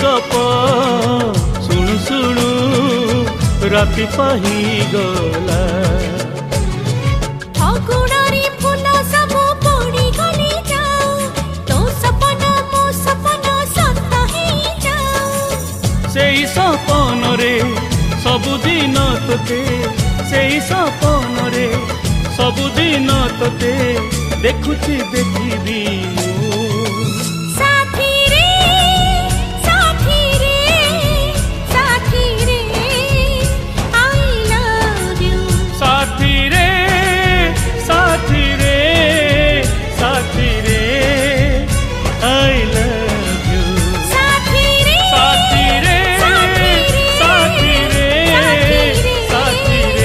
गप शुणु शुणु राति पाहीगला अगुणारी फूल सब पड़ी गली जाओ तो सपना मो सपना सत ही जाओ सेई सपन रे सबुदिन तोते सेई सपन रे सबुदिन तोते देखुची देखिबी मु।